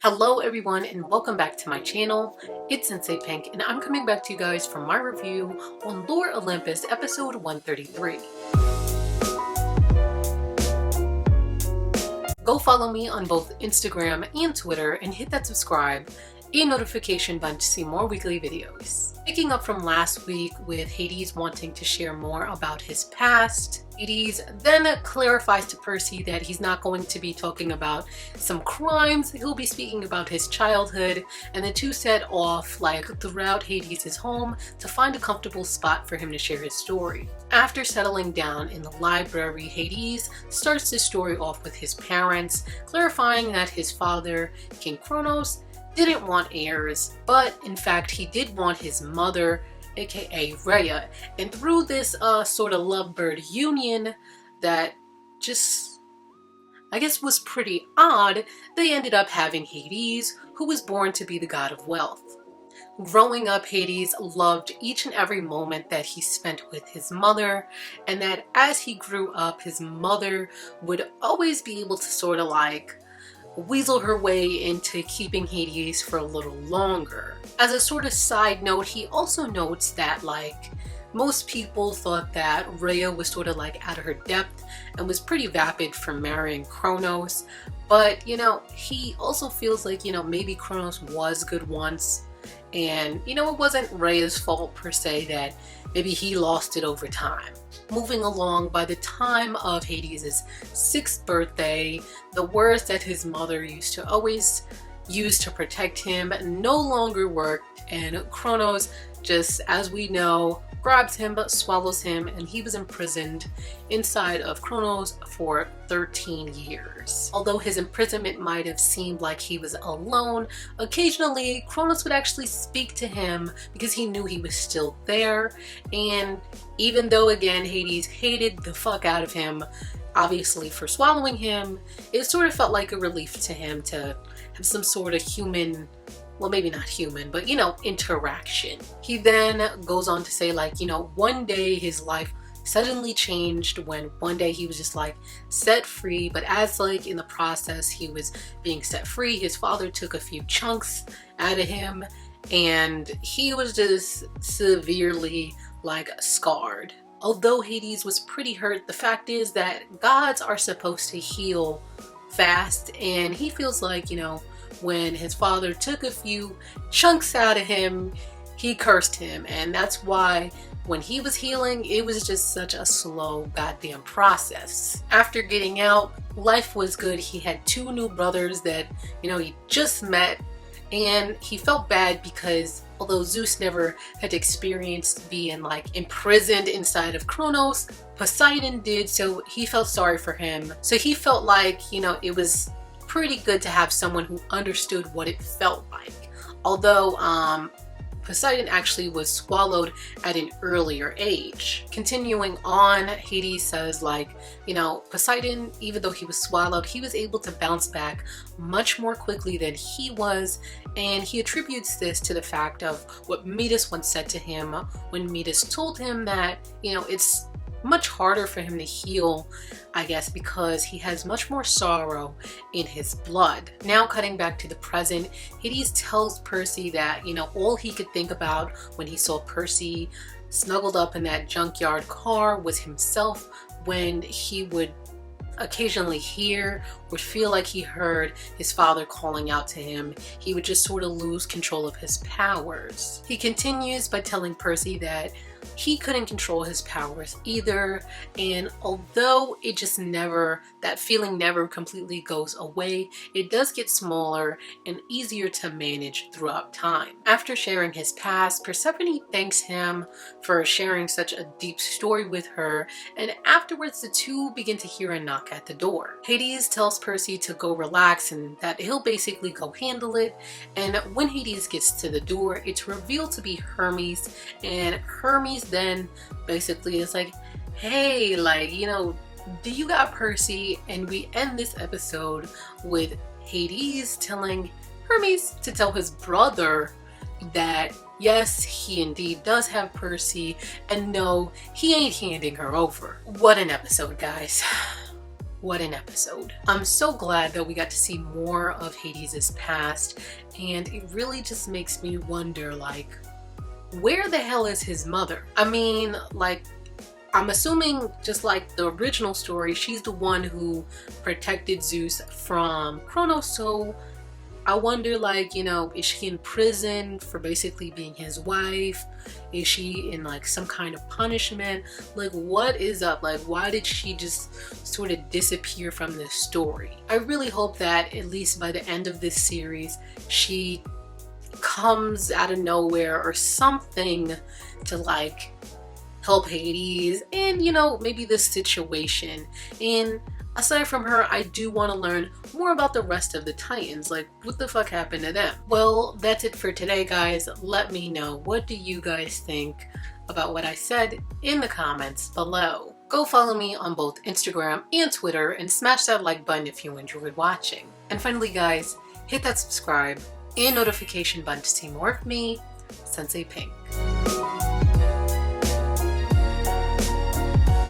Hello everyone and welcome back to my channel. It's Sensei Pink and I'm coming back to you guys for my review on Lore Olympus episode 133. Go follow me on both Instagram and Twitter and hit that subscribe and notification button to see more weekly videos. Picking up from last week with Hades wanting to share more about his past, Hades then clarifies to Percy that he's not going to be talking about some crimes, he'll be speaking about his childhood, and the two set off throughout Hades' home to find a comfortable spot for him to share his story. After settling down in the library, Hades starts his story off with his parents, clarifying that his father, King Kronos, didn't want heirs, but in fact he did want his mother, aka Rhea, and through this sort of lovebird union that just, I guess, was pretty odd, they ended up having Hades, who was born to be the god of wealth. Growing up, Hades loved each and every moment that he spent with his mother, and that as he grew up, his mother would always be able to sort of weasel her way into keeping Hades for a little longer. As a sort of side note, he also notes that most people thought that Rhea was sort of out of her depth and was pretty vapid for marrying Kronos, but he also feels maybe Kronos was good once, and it wasn't Rhea's fault per se that maybe he lost it over time. Moving along, by the time of Hades' 6th birthday, the words that his mother used to always use to protect him no longer worked, and Kronos, just as we know, grabs him but swallows him, and he was imprisoned inside of Kronos for 13 years. Although his imprisonment might have seemed like he was alone, occasionally Kronos would actually speak to him because he knew he was still there, and even though again Hades hated the fuck out of him, obviously for swallowing him, it sort of felt like a relief to him to have some sort of human, well, maybe not human, but interaction. He then goes on to say one day his life suddenly changed when one day he was just set free, but as in the process he was being set free, his father took a few chunks out of him and he was just severely scarred. Although Hades was pretty hurt, the fact is that gods are supposed to heal fast, and he feels when his father took a few chunks out of him, he cursed him, and that's why when he was healing, it was just such a slow goddamn process. After getting out, life was good. He had 2 new brothers that, he just met, and he felt bad because although Zeus never had experienced being imprisoned inside of Kronos, Poseidon did, so he felt sorry for him. So he felt it was pretty good to have someone who understood what it felt like. Although Poseidon actually was swallowed at an earlier age. Continuing on, Hades says Poseidon, even though he was swallowed, he was able to bounce back much more quickly than he was, and he attributes this to the fact of what Metis once said to him when Metis told him that it's much harder for him to heal, I guess, because he has much more sorrow in his blood. Now cutting back to the present, Hades tells Percy that all he could think about when he saw Percy snuggled up in that junkyard car was himself when he would occasionally hear or feel like he heard his father calling out to him. He would just sort of lose control of his powers. He continues by telling Percy that he couldn't control his powers either, and although that feeling never completely goes away, it does get smaller and easier to manage throughout time. After sharing his past, Persephone thanks him for sharing such a deep story with her, and afterwards the two begin to hear a knock at the door. Hades tells Percy to go relax and that he'll basically go handle it, and when Hades gets to the door, it's revealed to be Hermes, and Hermes then basically is hey, do you got Percy? And we end this episode with Hades telling Hermes to tell his brother that yes, he indeed does have Percy, and no, he ain't handing her over. What an episode, guys. What an episode. I'm so glad that we got to see more of Hades' past, and it really just makes me wonder, like, where the hell is his mother? I mean, like, I'm assuming just like the original story, she's the one who protected Zeus from Kronos, so I wonder, like, you know, is she in prison for basically being his wife? Is she in like some kind of punishment? Like, what is up? Like, why did she just sort of disappear from this story? I really hope that at least by the end of this series, she comes out of nowhere or something to like help Hades and, you know, maybe this situation. And aside from her, I do want to learn more about the rest of the Titans. Like, what the fuck happened to them? Well, that's it for today, guys. Let me know, what do you guys think about what I said in the comments below. Go follow me on both Instagram and Twitter and smash that like button if you enjoyed watching. And finally, guys, hit that subscribe and notification button to see more of me, Sensei Pink.